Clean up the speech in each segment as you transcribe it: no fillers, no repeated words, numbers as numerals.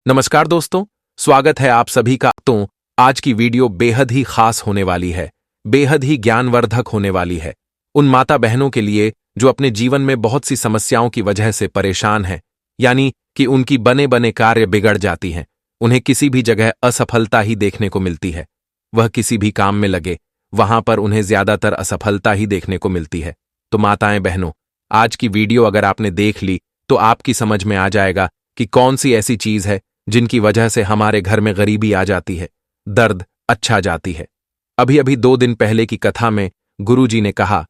नमस्कार दोस्तों, स्वागत है आप सभी का। तो आज की वीडियो बेहद ही खास होने वाली है, बेहद ही ज्ञानवर्धक होने वाली है उन माता बहनों के लिए जो अपने जीवन में बहुत सी समस्याओं की वजह से परेशान हैं, यानी कि उनकी बने बने कार्य बिगड़ जाती हैं, उन्हें किसी भी जगह असफलता ही देखने को मिलती है। वह किसी भी काम में लगे, वहां पर उन्हें ज्यादातर असफलता ही देखने को मिलती है। तो माताएं बहनों, आज की वीडियो अगर आपने देख ली तो आपकी समझ में आ जाएगा कि कौन सी ऐसी चीज है जिनकी वजह से हमारे घर में गरीबी आ जाती है, दर्द अच्छा जाती है। अभी अभी 2 दिन पहले की कथा में गुरुजी ने कहा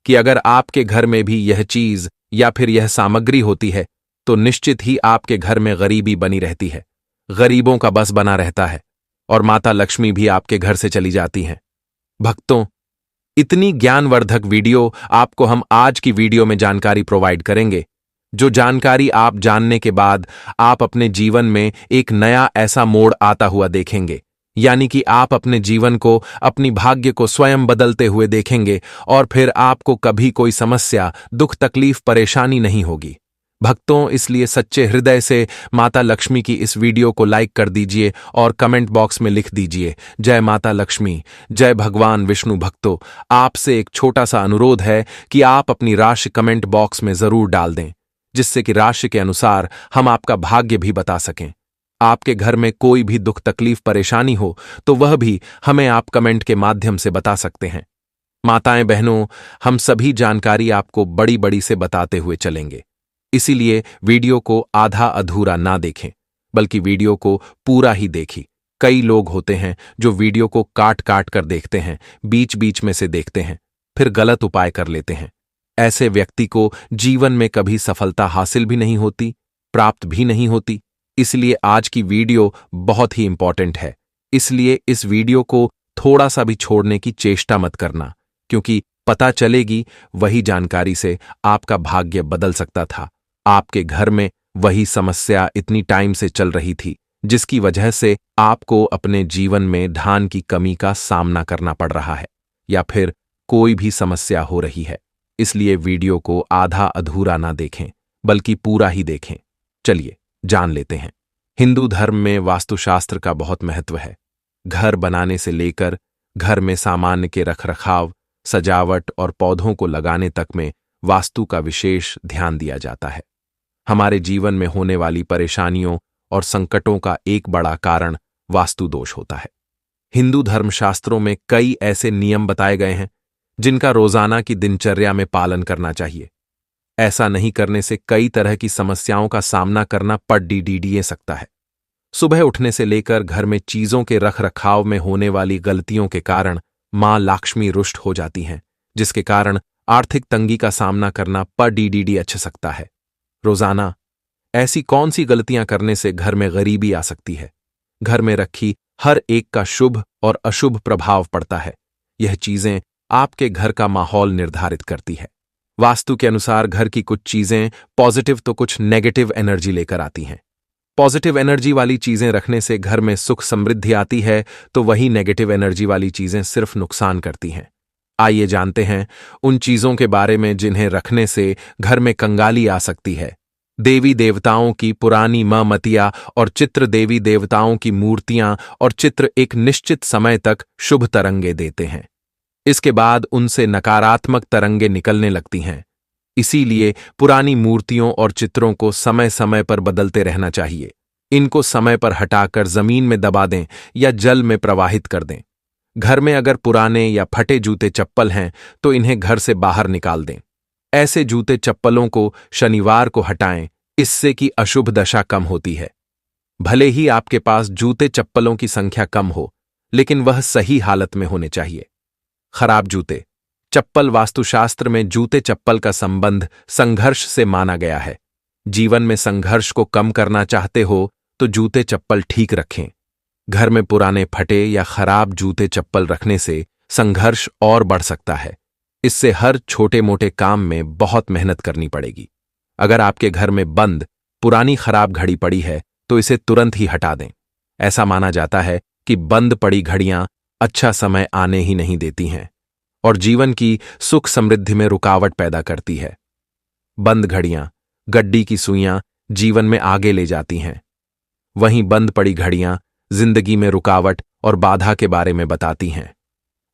कि अगर आपके घर में भी यह चीज या फिर यह सामग्री होती है तो निश्चित ही आपके घर में गरीबी बनी रहती है, गरीबों का बस बना रहता है और माता लक्ष्मी भी आपके घर से चली जाती हैं। भक्तों, इतनी ज्ञानवर्धक वीडियो आपको हम आज की वीडियो में जानकारी प्रोवाइड करेंगे, जो जानकारी आप जानने के बाद आप अपने जीवन में एक नया ऐसा मोड़ आता हुआ देखेंगे, यानी कि आप अपने जीवन को, अपनी भाग्य को स्वयं बदलते हुए देखेंगे और फिर आपको कभी कोई समस्या, दुख, तकलीफ, परेशानी नहीं होगी। भक्तों, इसलिए सच्चे हृदय से माता लक्ष्मी की इस वीडियो को लाइक कर दीजिए और कमेंट बॉक्स में लिख दीजिए, जय माता लक्ष्मी, जय भगवान विष्णु। भक्तों, आपसे एक छोटा सा अनुरोध है कि आप अपनी राशि कमेंट बॉक्स में जरूर डाल दें, जिससे कि राशि के अनुसार हम आपका भाग्य भी बता सकें। आपके घर में कोई भी दुख, तकलीफ, परेशानी हो तो वह भी हमें आप कमेंट के माध्यम से बता सकते हैं। माताएं बहनों, हम सभी जानकारी आपको बड़ी बड़ी से बताते हुए चलेंगे, इसीलिए वीडियो को आधा अधूरा ना देखें, बल्कि वीडियो को पूरा ही देखिए। कई लोग होते हैं जो वीडियो को काट काट कर देखते हैं, बीच बीच में से देखते हैं, फिर गलत उपाय कर लेते हैं। ऐसे व्यक्ति को जीवन में कभी सफलता हासिल भी नहीं होती, प्राप्त भी नहीं होती। इसलिए आज की वीडियो बहुत ही इंपॉर्टेंट है, इसलिए इस वीडियो को थोड़ा सा भी छोड़ने की चेष्टा मत करना, क्योंकि पता चलेगी वही जानकारी से आपका भाग्य बदल सकता था। आपके घर में वही समस्या इतनी टाइम से चल रही थी, जिसकी वजह से आपको अपने जीवन में धन की कमी का सामना करना पड़ रहा है, या फिर कोई भी समस्या हो रही है। इसलिए वीडियो को आधा अधूरा ना देखें, बल्कि पूरा ही देखें। चलिए जान लेते हैं। हिंदू धर्म में वास्तुशास्त्र का बहुत महत्व है। घर बनाने से लेकर घर में सामान्य के रखरखाव, सजावट और पौधों को लगाने तक में वास्तु का विशेष ध्यान दिया जाता है। हमारे जीवन में होने वाली परेशानियों और संकटों का एक बड़ा कारण वास्तु दोष होता है। हिंदू धर्मशास्त्रों में कई ऐसे नियम बताए गए हैं जिनका रोजाना की दिनचर्या में पालन करना चाहिए। ऐसा नहीं करने से कई तरह की समस्याओं का सामना करना पड़ सकता है। सुबह उठने से लेकर घर में चीजों के रखरखाव में होने वाली गलतियों के कारण मां लक्ष्मी रुष्ट हो जाती हैं, जिसके कारण आर्थिक तंगी का सामना करना पड़ सकता है। रोजाना ऐसी कौन सी गलतियां करने से घर में गरीबी आ सकती है? घर में रखी हर एक का शुभ और अशुभ प्रभाव पड़ता है। यह चीजें आपके घर का माहौल निर्धारित करती है। वास्तु के अनुसार घर की कुछ चीजें पॉजिटिव तो कुछ नेगेटिव एनर्जी लेकर आती हैं। पॉजिटिव एनर्जी वाली चीजें रखने से घर में सुख समृद्धि आती है, तो वही नेगेटिव एनर्जी वाली चीजें सिर्फ नुकसान करती हैं। आइए जानते हैं उन चीजों के बारे में जिन्हें रखने से घर में कंगाली आ सकती है। देवी देवताओं की पुरानी मतिया और चित्र देवी देवताओं की मूर्तियां और चित्र एक निश्चित समय तक शुभ तरंगे देते हैं। इसके बाद उनसे नकारात्मक तरंगे निकलने लगती हैं। इसीलिए पुरानी मूर्तियों और चित्रों को समय समय पर बदलते रहना चाहिए। इनको समय पर हटाकर जमीन में दबा दें या जल में प्रवाहित कर दें। घर में अगर पुराने या फटे जूते चप्पल हैं तो इन्हें घर से बाहर निकाल दें। ऐसे जूते चप्पलों को शनिवार को हटाएं, इससे कि अशुभ दशा कम होती है। भले ही आपके पास जूते चप्पलों की संख्या कम हो, लेकिन वह सही हालत में होने चाहिए। खराब जूते चप्पल वास्तुशास्त्र में जूते चप्पल का संबंध संघर्ष से माना गया है। जीवन में संघर्ष को कम करना चाहते हो तो जूते चप्पल ठीक रखें। घर में पुराने फटे या खराब जूते चप्पल रखने से संघर्ष और बढ़ सकता है। इससे हर छोटे मोटे काम में बहुत मेहनत करनी पड़ेगी। अगर आपके घर में बंद पुरानी खराब घड़ी पड़ी है तो इसे तुरंत ही हटा दें। ऐसा माना जाता है कि बंद पड़ी घड़ियां अच्छा समय आने ही नहीं देती हैं और जीवन की सुख समृद्धि में रुकावट पैदा करती है। बंद घड़ियां, गड्डी की सुइयां जीवन में आगे ले जाती हैं। वहीं बंद पड़ी घड़ियां जिंदगी में रुकावट और बाधा के बारे में बताती हैं।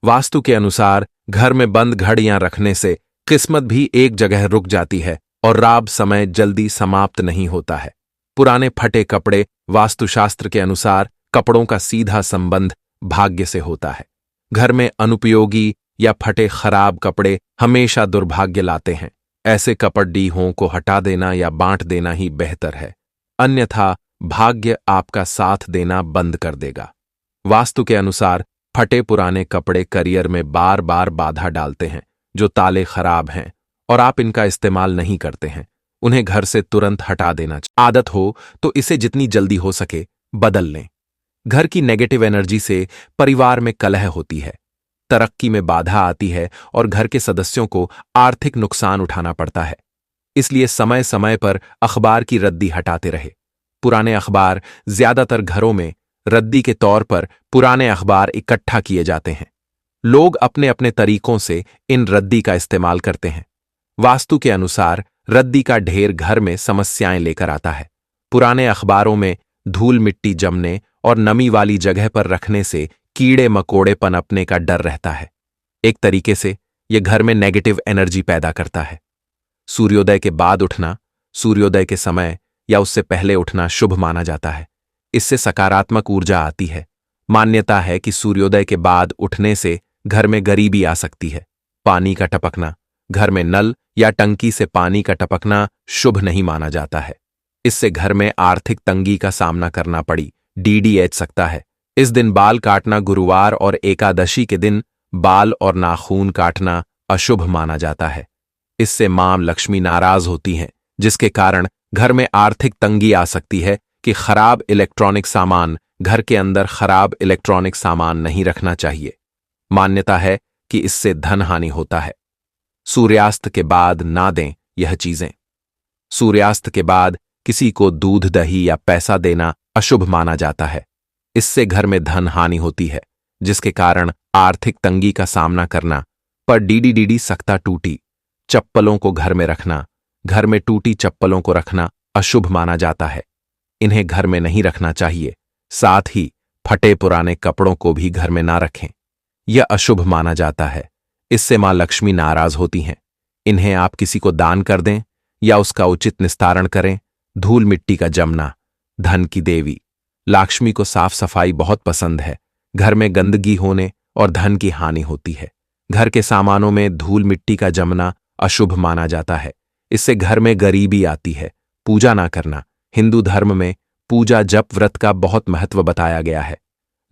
वास्तु के अनुसार घर में बंद घड़ियां रखने से किस्मत भी एक जगह रुक जाती है और राब समय जल्दी समाप्त नहीं होता है। पुराने फटे कपड़े वास्तुशास्त्र के अनुसार कपड़ों का सीधा संबंध भाग्य से होता है। घर में अनुपयोगी या फटे खराब कपड़े हमेशा दुर्भाग्य लाते हैं। ऐसे कपड़ीहों को हटा देना या बांट देना ही बेहतर है, अन्यथा भाग्य आपका साथ देना बंद कर देगा। वास्तु के अनुसार फटे पुराने कपड़े करियर में बार बार बाधा डालते हैं। जो ताले खराब हैं और आप इनका इस्तेमाल नहीं करते हैं, उन्हें घर से तुरंत हटा देना चाहिए। आदत हो तो इसे जितनी जल्दी हो सके बदल लें। घर की नेगेटिव एनर्जी से परिवार में कलह होती है, तरक्की में बाधा आती है और घर के सदस्यों को आर्थिक नुकसान उठाना पड़ता है। इसलिए समय समय पर अखबार की रद्दी हटाते रहे। पुराने अखबार ज्यादातर घरों में रद्दी के तौर पर पुराने अखबार इकट्ठा किए जाते हैं। लोग अपने अपने तरीकों से इन रद्दी का इस्तेमाल करते हैं। वास्तु के अनुसार रद्दी का ढेर घर में समस्याएं लेकर आता है। पुराने अखबारों में धूल मिट्टी जमने और नमी वाली जगह पर रखने से कीड़े मकोड़े पनपने का डर रहता है। एक तरीके से यह घर में नेगेटिव एनर्जी पैदा करता है। सूर्योदय के बाद उठना, सूर्योदय के समय या उससे पहले उठना शुभ माना जाता है। इससे सकारात्मक ऊर्जा आती है। मान्यता है कि सूर्योदय के बाद उठने से घर में गरीबी आ सकती है। पानी का टपकना, घर में नल या टंकी से पानी का टपकना शुभ नहीं माना जाता है। इससे घर में आर्थिक तंगी का सामना करना पड़ी डीडीएच सकता है। इस दिन बाल काटना, गुरुवार और एकादशी के दिन बाल और नाखून काटना अशुभ माना जाता है। इससे मां लक्ष्मी नाराज होती हैं, जिसके कारण घर में आर्थिक तंगी आ सकती है। कि खराब इलेक्ट्रॉनिक सामान, घर के अंदर खराब इलेक्ट्रॉनिक सामान नहीं रखना चाहिए। मान्यता है कि इससे धन हानि होता है। सूर्यास्त के बाद ना दें यह चीजें। सूर्यास्त के बाद किसी को दूध, दही या पैसा देना अशुभ माना जाता है। इससे घर में धन हानि होती है, जिसके कारण आर्थिक तंगी का सामना करना पर डीडी सकता। टूटी चप्पलों को घर में रखना, घर में टूटी चप्पलों को रखना अशुभ माना जाता है। इन्हें घर में नहीं रखना चाहिए। साथ ही फटे पुराने कपड़ों को भी घर में ना रखें, यह अशुभ माना जाता है। इससे मां लक्ष्मी नाराज होती हैं। इन्हें आप किसी को दान कर दें या उसका उचित निस्तारण करें। धूल मिट्टी का जमना, धन की देवी लक्ष्मी को साफ सफाई बहुत पसंद है। घर में गंदगी होने और धन की हानि होती है। घर के सामानों में धूल मिट्टी का जमना अशुभ माना जाता है। इससे घर में गरीबी आती है। पूजा ना करना, हिंदू धर्म में पूजा जप व्रत का बहुत महत्व बताया गया है।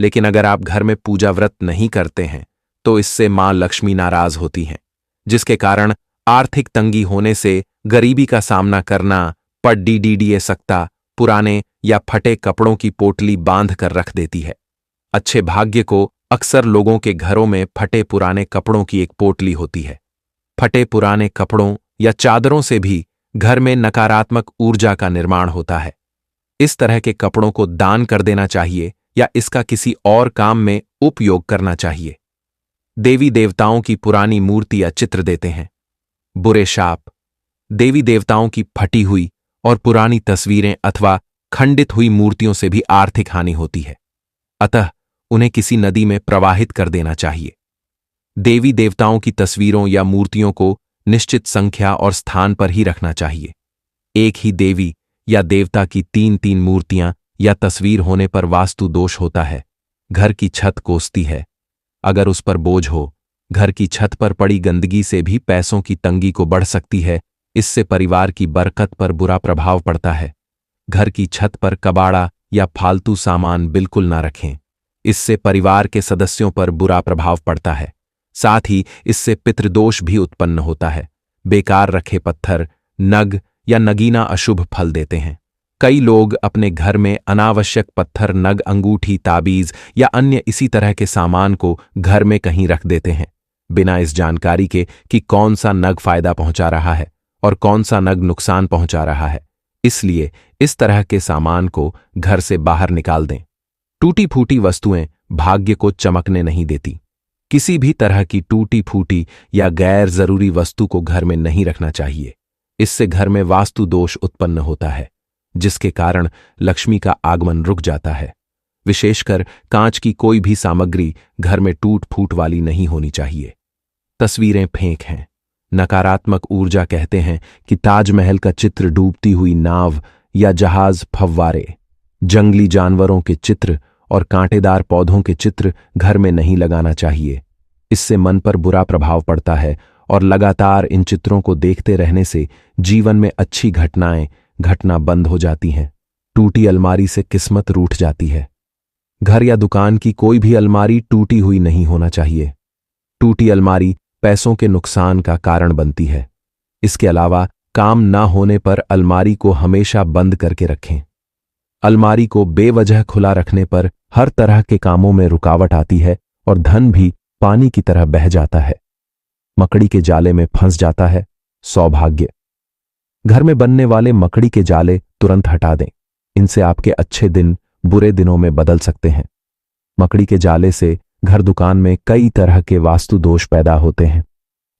लेकिन अगर आप घर में पूजा व्रत नहीं करते हैं तो इससे मां लक्ष्मी नाराज होती हैं, जिसके कारण आर्थिक तंगी होने से गरीबी का सामना करना पड़ डीडीए सकता। पुराने या फटे कपड़ों की पोटली बांध कर रख देती है। अच्छे भाग्य को अक्सर लोगों के घरों में फटे पुराने कपड़ों की एक पोटली होती है। फटे पुराने कपड़ों या चादरों से भी घर में नकारात्मक ऊर्जा का निर्माण होता है। इस तरह के कपड़ों को दान कर देना चाहिए या इसका किसी और काम में उपयोग करना चाहिए। देवी देवताओं की पुरानी मूर्ति या चित्र देते हैं। बुरे शाप, देवी देवताओं की फटी हुई और पुरानी तस्वीरें अथवा खंडित हुई मूर्तियों से भी आर्थिक हानि होती है। अतः उन्हें किसी नदी में प्रवाहित कर देना चाहिए। देवी देवताओं की तस्वीरों या मूर्तियों को निश्चित संख्या और स्थान पर ही रखना चाहिए। एक ही देवी या देवता की 3-3 मूर्तियां या तस्वीर होने पर वास्तु दोष होता है। घर की छत कोसती है। अगर उस पर बोझ हो, घर की छत पर पड़ी गंदगी से भी पैसों की तंगी को बढ़ सकती है। इससे परिवार की बरकत पर बुरा प्रभाव पड़ता है। घर की छत पर कबाड़ा या फालतू सामान बिल्कुल ना रखें। इससे परिवार के सदस्यों पर बुरा प्रभाव पड़ता है। साथ ही इससे पितृदोष भी उत्पन्न होता है। बेकार रखे पत्थर, नग या नगीना अशुभ फल देते हैं। कई लोग अपने घर में अनावश्यक पत्थर, नग, अंगूठी, ताबीज या अन्य इसी तरह के सामान को घर में कहीं रख देते हैं, बिना इस जानकारी के कि कौन सा नग फायदा पहुंचा रहा है और कौन सा नग नुकसान पहुंचा रहा है। इसलिए इस तरह के सामान को घर से बाहर निकाल दें। टूटी फूटी वस्तुएं भाग्य को चमकने नहीं देती। किसी भी तरह की टूटी फूटी या गैर जरूरी वस्तु को घर में नहीं रखना चाहिए। इससे घर में वास्तु दोष उत्पन्न होता है। जिसके कारण लक्ष्मी का आगमन रुक जाता है। विशेषकर कांच की कोई भी सामग्री घर में टूट फूट वाली नहीं होनी चाहिए। तस्वीरें फेंक हैं। नकारात्मक ऊर्जा कहते हैं कि ताजमहल का चित्र डूबती हुई नाव या जहाज फव्वारे, जंगली जानवरों के चित्र और कांटेदार पौधों के चित्र घर में नहीं लगाना चाहिए। इससे मन पर बुरा प्रभाव पड़ता है और लगातार इन चित्रों को देखते रहने से जीवन में अच्छी घटनाएं घटना बंद हो जाती हैं। टूटी अलमारी से किस्मत रूठ जाती है। घर या दुकान की कोई भी अलमारी टूटी हुई नहीं होना चाहिए। टूटी अलमारी पैसों के नुकसान का कारण बनती है। इसके अलावा काम न होने पर अलमारी को हमेशा बंद करके रखें। अलमारी को बेवजह खुला रखने पर हर तरह के कामों में रुकावट आती है और धन भी पानी की तरह बह जाता है। मकड़ी के जाले में फंस जाता है सौभाग्य। घर में बनने वाले मकड़ी के जाले तुरंत हटा दें। इनसे आपके अच्छे दिन बुरे दिनों में बदल सकते हैं। मकड़ी के जाले से घर दुकान में कई तरह के वास्तु दोष पैदा होते हैं,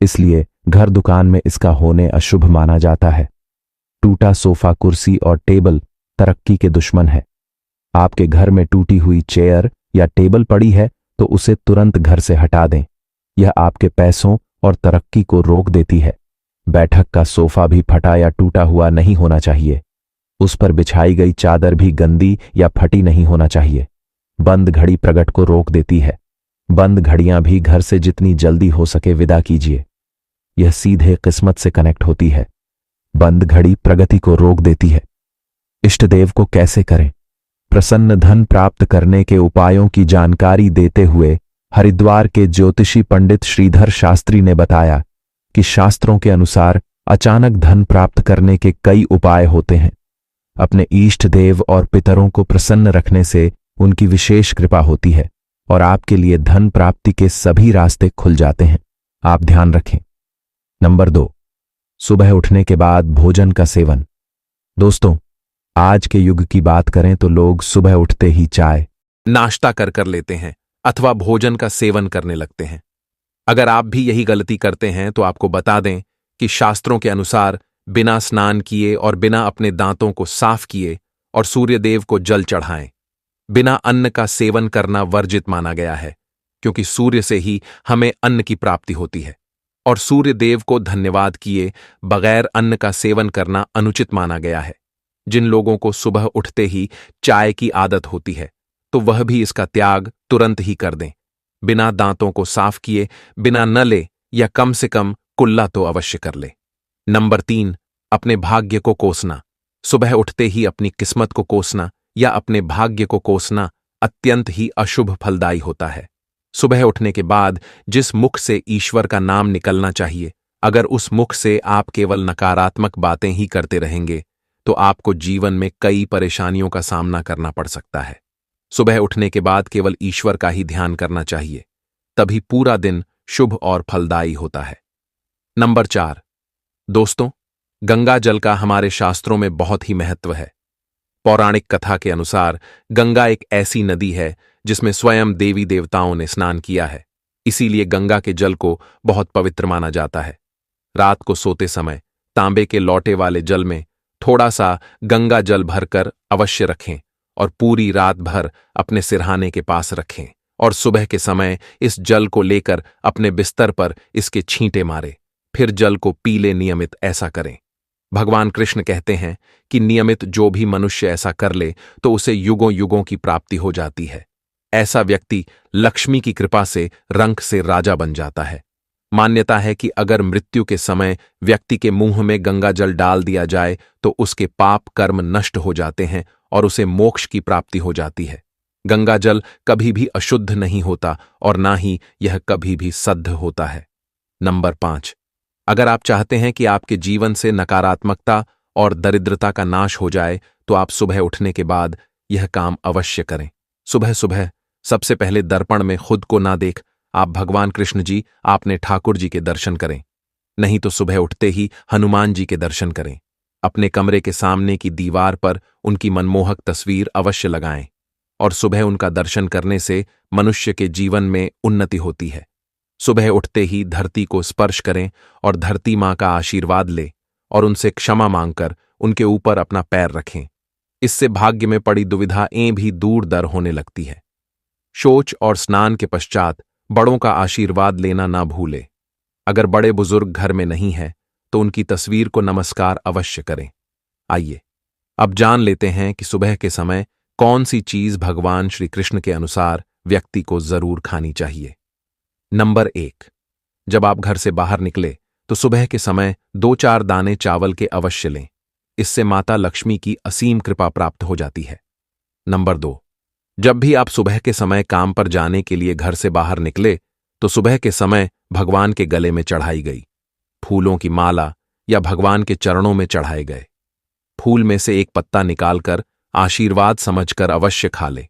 इसलिए घर दुकान में इसका होने अशुभ माना जाता है। टूटा सोफा, कुर्सी और टेबल तरक्की के दुश्मन है। आपके घर में टूटी हुई चेयर या टेबल पड़ी है तो उसे तुरंत घर से हटा दें। यह आपके पैसों और तरक्की को रोक देती है। बैठक का सोफा भी फटा या टूटा हुआ नहीं होना चाहिए। उस पर बिछाई गई चादर भी गंदी या फटी नहीं होना चाहिए। बंद घड़ी प्रगट को रोक देती है। बंद घड़ियां भी घर से जितनी जल्दी हो सके विदा कीजिए। यह सीधे किस्मत से कनेक्ट होती है। बंद घड़ी प्रगति को रोक देती है। इष्टदेव को कैसे करें? प्रसन्न धन प्राप्त करने के उपायों की जानकारी देते हुए हरिद्वार के ज्योतिषी पंडित श्रीधर शास्त्री ने बताया कि शास्त्रों के अनुसार अचानक धन प्राप्त करने के कई उपाय होते हैं। अपने इष्ट देव और पितरों को प्रसन्न रखने से उनकी विशेष कृपा होती है और आपके लिए धन प्राप्ति के सभी रास्ते खुल जाते हैं। आप ध्यान रखें। नंबर 2, सुबह उठने के बाद भोजन का सेवन। दोस्तों, आज के युग की बात करें तो लोग सुबह उठते ही चाय नाश्ता कर लेते हैं अथवा भोजन का सेवन करने लगते हैं। अगर आप भी यही गलती करते हैं तो आपको बता दें कि शास्त्रों के अनुसार बिना स्नान किए और बिना अपने दांतों को साफ किए और सूर्यदेव को जल चढ़ाएं, बिना अन्न का सेवन करना वर्जित माना गया है, क्योंकि सूर्य से ही हमें अन्न की प्राप्ति होती है और सूर्यदेव को धन्यवाद किए बगैर अन्न का सेवन करना अनुचित माना गया है। जिन लोगों को सुबह उठते ही चाय की आदत होती है तो वह भी इसका त्याग तुरंत ही कर दें। बिना दांतों को साफ किए बिना न ले या कम से कम कुल्ला तो अवश्य कर ले। नंबर 3, अपने भाग्य को कोसना। सुबह उठते ही अपनी किस्मत को कोसना या अपने भाग्य को कोसना अत्यंत ही अशुभ फलदायी होता है। सुबह उठने के बाद जिस मुख से ईश्वर का नाम निकलना चाहिए, अगर उस मुख से आप केवल नकारात्मक बातें ही करते रहेंगे तो आपको जीवन में कई परेशानियों का सामना करना पड़ सकता है। सुबह उठने के बाद केवल ईश्वर का ही ध्यान करना चाहिए, तभी पूरा दिन शुभ और फलदायी होता है। नंबर 4, दोस्तों, गंगा जल का हमारे शास्त्रों में बहुत ही महत्व है। पौराणिक कथा के अनुसार गंगा एक ऐसी नदी है जिसमें स्वयं देवी देवताओं ने स्नान किया है। इसीलिए गंगा के जल को बहुत पवित्र माना जाता है। रात को सोते समय तांबे के लौटे वाले जल में थोड़ा सा गंगा जल भरकर अवश्य रखें और पूरी रात भर अपने सिरहाने के पास रखें और सुबह के समय इस जल को लेकर अपने बिस्तर पर इसके छींटे मारे, फिर जल को पी ले नियमित। ऐसा करें। भगवान कृष्ण कहते हैं कि नियमित जो भी मनुष्य ऐसा कर ले तो उसे युगों युगों की प्राप्ति हो जाती है। ऐसा व्यक्ति लक्ष्मी की कृपा से रंक से राजा बन जाता है। मान्यता है कि अगर मृत्यु के समय व्यक्ति के मुंह में गंगा जल डाल दिया जाए तो उसके पाप कर्म नष्ट हो जाते हैं और उसे मोक्ष की प्राप्ति हो जाती है। गंगा जल कभी भी अशुद्ध नहीं होता और ना ही यह कभी भी शुद्ध होता है। नंबर 5, अगर आप चाहते हैं कि आपके जीवन से नकारात्मकता और दरिद्रता का नाश हो जाए तो आप सुबह उठने के बाद यह काम अवश्य करें। सुबह सुबह सबसे पहले दर्पण में खुद को ना देख आप भगवान कृष्ण जी, आपने ठाकुर जी के दर्शन करें। नहीं तो सुबह उठते ही हनुमान जी के दर्शन करें। अपने कमरे के सामने की दीवार पर उनकी मनमोहक तस्वीर अवश्य लगाएं और सुबह उनका दर्शन करने से मनुष्य के जीवन में उन्नति होती है। सुबह उठते ही धरती को स्पर्श करें और धरती माँ का आशीर्वाद ले और उनसे क्षमा मांगकर उनके ऊपर अपना पैर रखें। इससे भाग्य में पड़ी दुविधाएं भी दूर दर होने लगती है। शौच और स्नान के पश्चात बड़ों का आशीर्वाद लेना ना भूले। अगर बड़े बुजुर्ग घर में नहीं है तो उनकी तस्वीर को नमस्कार अवश्य करें। आइए अब जान लेते हैं कि सुबह के समय कौन सी चीज भगवान श्री कृष्ण के अनुसार व्यक्ति को जरूर खानी चाहिए। नंबर 1, जब आप घर से बाहर निकले तो सुबह के समय 2-4 दाने चावल के अवश्य लें। इससे माता लक्ष्मी की असीम कृपा प्राप्त हो जाती है। नंबर 2, जब भी आप सुबह के समय काम पर जाने के लिए घर से बाहर निकले तो सुबह के समय भगवान के गले में चढ़ाई गई फूलों की माला या भगवान के चरणों में चढ़ाए गए फूल में से एक पत्ता निकालकर आशीर्वाद समझकर अवश्य खा ले।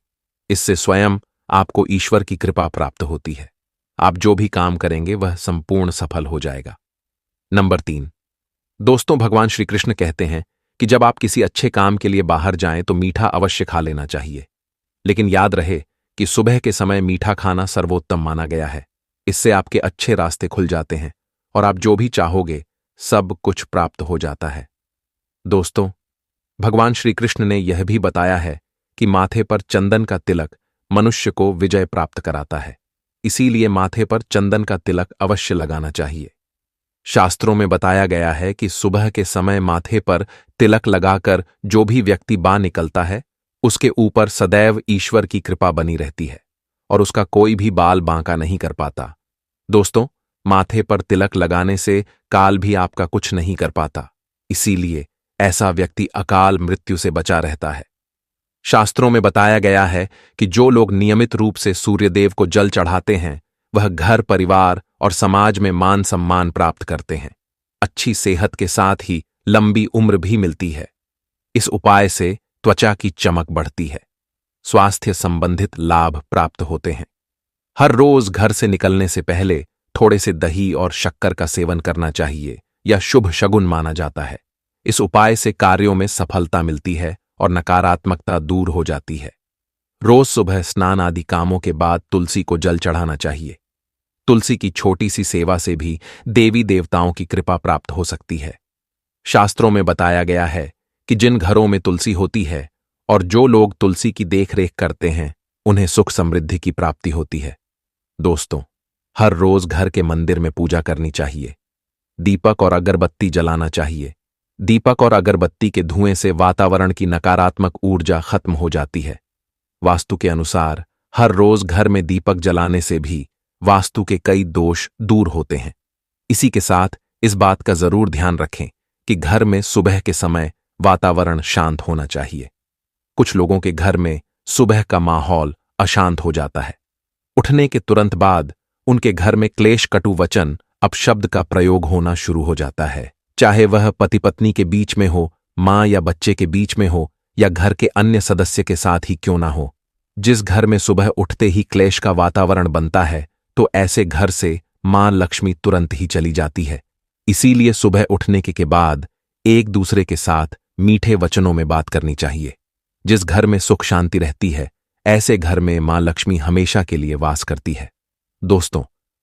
इससे स्वयं आपको ईश्वर की कृपा प्राप्त होती है। आप जो भी काम करेंगे वह संपूर्ण सफल हो जाएगा। नंबर 3, दोस्तों, भगवान श्री कृष्ण कहते हैं कि जब आप किसी अच्छे काम के लिए बाहर जाएं तो मीठा अवश्य खा लेना चाहिए। लेकिन याद रहे कि सुबह के समय मीठा खाना सर्वोत्तम माना गया है। इससे आपके अच्छे रास्ते खुल जाते हैं और आप जो भी चाहोगे सब कुछ प्राप्त हो जाता है। दोस्तों, भगवान श्री कृष्ण ने यह भी बताया है कि माथे पर चंदन का तिलक मनुष्य को विजय प्राप्त कराता है। इसीलिए माथे पर चंदन का तिलक अवश्य लगाना चाहिए। शास्त्रों में बताया गया है कि सुबह के समय माथे पर तिलक लगाकर जो भी व्यक्ति बाहर निकलता है उसके ऊपर सदैव ईश्वर की कृपा बनी रहती है और उसका कोई भी बाल बांका नहीं कर पाता। दोस्तों, माथे पर तिलक लगाने से काल भी आपका कुछ नहीं कर पाता। इसीलिए ऐसा व्यक्ति अकाल मृत्यु से बचा रहता है। शास्त्रों में बताया गया है कि जो लोग नियमित रूप से सूर्यदेव को जल चढ़ाते हैं वह घर, परिवार और समाज में मान सम्मान प्राप्त करते हैं। अच्छी सेहत के साथ ही लंबी उम्र भी मिलती है। इस उपाय से त्वचा की चमक बढ़ती है, स्वास्थ्य संबंधित लाभ प्राप्त होते हैं। हर रोज घर से निकलने से पहले थोड़े से दही और शक्कर का सेवन करना चाहिए, यह शुभ शगुन माना जाता है। इस उपाय से कार्यों में सफलता मिलती है और नकारात्मकता दूर हो जाती है। रोज सुबह स्नान आदि कामों के बाद तुलसी को जल चढ़ाना चाहिए। तुलसी की छोटी सी सेवा से भी देवी देवताओं की कृपा प्राप्त हो सकती है। शास्त्रों में बताया गया है कि जिन घरों में तुलसी होती है और जो लोग तुलसी की देखरेख करते हैं उन्हें सुख समृद्धि की प्राप्ति होती है। दोस्तों, हर रोज घर के मंदिर में पूजा करनी चाहिए। दीपक और अगरबत्ती जलाना चाहिए। दीपक और अगरबत्ती के धुएं से वातावरण की नकारात्मक ऊर्जा खत्म हो जाती है। वास्तु के अनुसार हर रोज घर में दीपक जलाने से भी वास्तु के कई दोष दूर होते हैं। इसी के साथ इस बात का जरूर ध्यान रखें कि घर में सुबह के समय वातावरण शांत होना चाहिए। कुछ लोगों के घर में सुबह का माहौल अशांत हो जाता है। उठने के तुरंत बाद उनके घर में क्लेश, कटु वचन, अपशब्द का प्रयोग होना शुरू हो जाता है। चाहे वह पति पत्नी के बीच में हो, मां या बच्चे के बीच में हो या घर के अन्य सदस्य के साथ ही क्यों ना हो। जिस घर में सुबह उठते ही क्लेश का वातावरण बनता है तो ऐसे घर से मां लक्ष्मी तुरंत ही चली जाती है। इसीलिए सुबह उठने के बाद एक दूसरे के साथ मीठे वचनों में बात करनी चाहिए। जिस घर में सुख शांति रहती है ऐसे घर में मां लक्ष्मी हमेशा के लिए वास करती है। दोस्तों,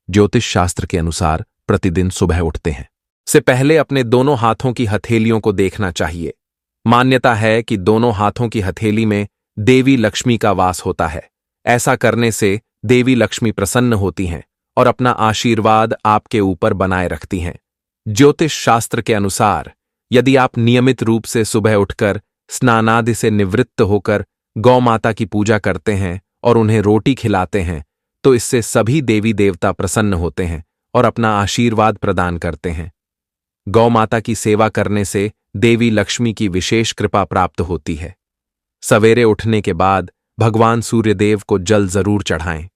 ज्योतिष शास्त्र के अनुसार प्रतिदिन सुबह उठते हैं से पहले अपने दोनों हाथों की हथेलियों को देखना चाहिए। मान्यता है कि दोनों हाथों की हथेली में देवी लक्ष्मी का वास होता है। ऐसा करने से देवी लक्ष्मी प्रसन्न होती हैं और अपना आशीर्वाद आपके ऊपर बनाए रखती हैं। ज्योतिष शास्त्र के अनुसार यदि आप नियमित रूप से सुबह उठकर स्नानादि से निवृत्त होकर गौ माता की पूजा करते हैं और उन्हें रोटी खिलाते हैं तो इससे सभी देवी देवता प्रसन्न होते हैं और अपना आशीर्वाद प्रदान करते हैं। गौ माता की सेवा करने से देवी लक्ष्मी की विशेष कृपा प्राप्त होती है। सवेरे उठने के बाद भगवान सूर्यदेव को जल जरूर चढ़ाएं।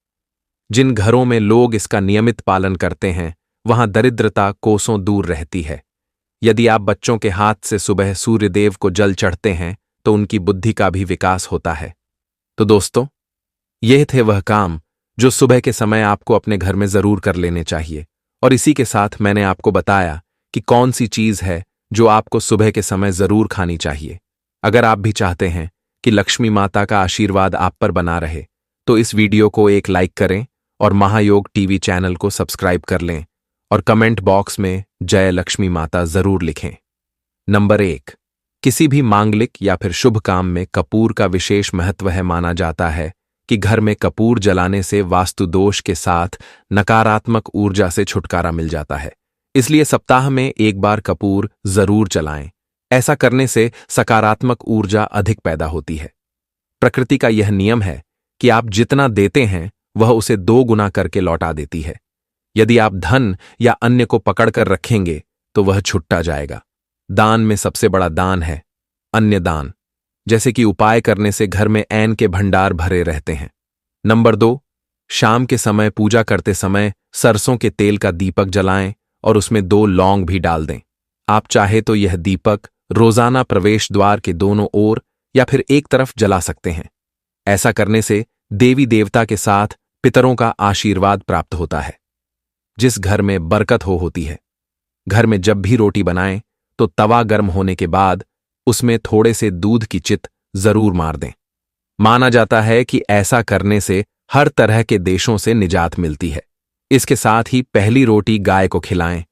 जिन घरों में लोग इसका नियमित पालन करते हैं वहां दरिद्रता कोसों दूर रहती है। यदि आप बच्चों के हाथ से सुबह सूर्यदेव को जल चढ़ते हैं तो उनकी बुद्धि का भी विकास होता है। तो दोस्तों, यह थे वह काम जो सुबह के समय आपको अपने घर में जरूर कर लेने चाहिए। और इसी के साथ मैंने आपको बताया कि कौन सी चीज है जो आपको सुबह के समय जरूर खानी चाहिए। अगर आप भी चाहते हैं कि लक्ष्मी माता का आशीर्वाद आप पर बना रहे तो इस वीडियो को एक लाइक करें और महायोग टीवी चैनल को सब्सक्राइब कर लें और कमेंट बॉक्स में जय लक्ष्मी माता जरूर लिखें। नंबर 1, किसी भी मांगलिक या फिर शुभ काम में कपूर का विशेष महत्व है। माना जाता है कि घर में कपूर जलाने से वास्तु दोष के साथ नकारात्मक ऊर्जा से छुटकारा मिल जाता है। इसलिए सप्ताह में एक बार कपूर जरूर जलाएं। ऐसा करने से सकारात्मक ऊर्जा अधिक पैदा होती है। प्रकृति का यह नियम है कि आप जितना देते हैं वह उसे 2 गुना करके लौटा देती है। यदि आप धन या अन्य को पकड़कर रखेंगे तो वह छुट्टा जाएगा। दान में सबसे बड़ा दान है अन्य दान, जैसे कि उपाय करने से घर में ऐन के भंडार भरे रहते हैं। नंबर 2, शाम के समय पूजा करते समय सरसों के तेल का दीपक जलाएं और उसमें 2 लौंग भी डाल दें। आप चाहे तो यह दीपक रोजाना प्रवेश द्वार के दोनों ओर या फिर एक तरफ जला सकते हैं। ऐसा करने से देवी देवता के साथ पितरों का आशीर्वाद प्राप्त होता है, जिस घर में बरकत होती है। घर में जब भी रोटी बनाएं तो तवा गर्म होने के बाद उसमें थोड़े से दूध की चित जरूर मार दें। माना जाता है कि ऐसा करने से हर तरह के देशों से निजात मिलती है। इसके साथ ही पहली रोटी गाय को खिलाएं।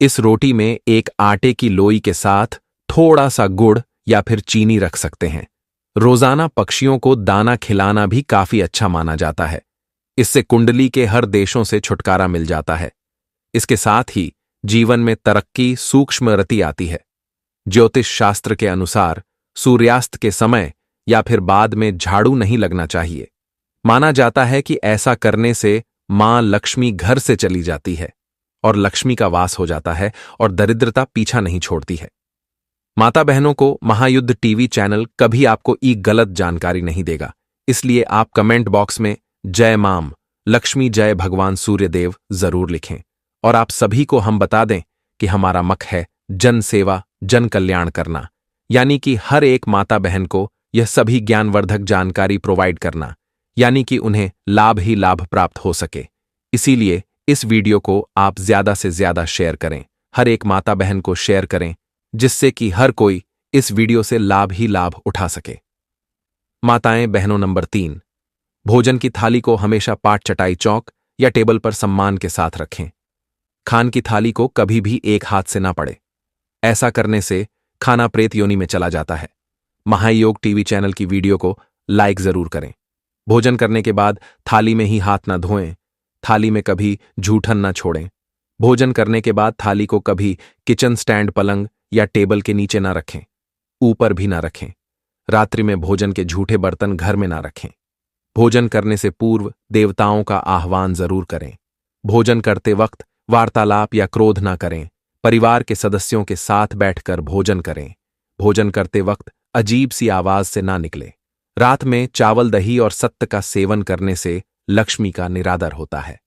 इस रोटी में एक आटे की लोई के साथ थोड़ा सा गुड़ या फिर चीनी रख सकते हैं। रोजाना पक्षियों को दाना खिलाना भी काफी अच्छा माना जाता है। इससे कुंडली के हर देशों से छुटकारा मिल जाता है। इसके साथ ही जीवन में तरक्की सूक्ष्म रति आती है। ज्योतिष शास्त्र के अनुसार सूर्यास्त के समय या फिर बाद में झाड़ू नहीं लगना चाहिए। माना जाता है कि ऐसा करने से मां लक्ष्मी घर से चली जाती है और लक्ष्मी का वास हो जाता है और दरिद्रता पीछा नहीं छोड़ती है। माता बहनों को महायुद्ध टीवी चैनल कभी आपको गलत जानकारी नहीं देगा। इसलिए आप कमेंट बॉक्स में जय माम लक्ष्मी जय भगवान सूर्यदेव जरूर लिखें। और आप सभी को हम बता दें कि हमारा मक है जन सेवा जन कल्याण करना, यानी कि हर एक माता बहन को यह सभी ज्ञानवर्धक जानकारी प्रोवाइड करना, यानी कि उन्हें लाभ ही लाभ प्राप्त हो सके। इसीलिए इस वीडियो को आप ज्यादा से ज्यादा शेयर करें, हर एक माता बहन को शेयर करें, जिससे कि हर कोई इस वीडियो से लाभ ही लाभ उठा सके। माताएं बहनों, नंबर 3, भोजन की थाली को हमेशा पाट चटाई चौक या टेबल पर सम्मान के साथ रखें। खान की थाली को कभी भी एक हाथ से ना पड़े। ऐसा करने से खाना प्रेत योनि में चला जाता है। महायोग टीवी चैनल की वीडियो को लाइक जरूर करें। भोजन करने के बाद थाली में ही हाथ ना धोएं। थाली में कभी जूठन ना छोड़ें। भोजन करने के बाद थाली को कभी किचन स्टैंड, पलंग या टेबल के नीचे ना रखें, ऊपर भी ना रखें। रात्रि में भोजन के झूठे बर्तन घर में ना रखें। भोजन करने से पूर्व देवताओं का आह्वान जरूर करें। भोजन करते वक्त वार्तालाप या क्रोध ना करें। परिवार के सदस्यों के साथ बैठकर भोजन करें। भोजन करते वक्त अजीब सी आवाज से ना निकले। रात में चावल, दही और सत्त का सेवन करने से लक्ष्मी का निरादर होता है।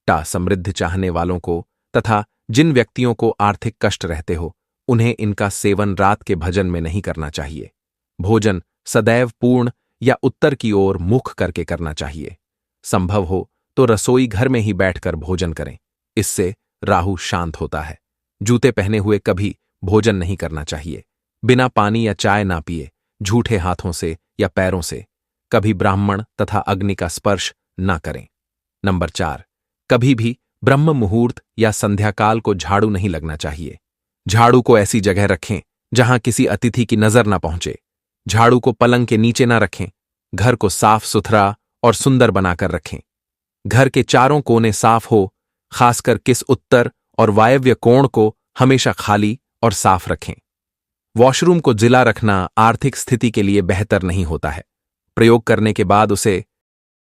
समृद्ध चाहने वालों को तथा जिन व्यक्तियों को आर्थिक कष्ट रहते हो, उन्हें इनका सेवन रात के भजन में नहीं करना चाहिए। भोजन सदैव पूर्ण या उत्तर की ओर मुख करके करना चाहिए। संभव हो तो रसोई घर में ही बैठकर भोजन करें। इससे राहु शांत होता है। जूते पहने हुए कभी भोजन नहीं करना चाहिए। बिना पानी या चाय ना पिए, झूठे हाथों से या पैरों से। कभी ब्राह्मण तथा अग्नि का स्पर्श ना करें। नंबर 4, कभी भी ब्रह्म मुहूर्त या संध्याकाल को झाड़ू नहीं लगना चाहिए। झाड़ू को ऐसी जगह रखें जहां किसी अतिथि की नजर ना पहुंचे। झाड़ू को पलंग के नीचे ना रखें। घर को साफ सुथरा और सुंदर बनाकर रखें। घर के चारों कोने साफ हो, खासकर किस उत्तर और वायव्य कोण को हमेशा खाली और साफ रखें। वॉशरूम को जिला रखना आर्थिक स्थिति के लिए बेहतर नहीं होता है। प्रयोग करने के बाद उसे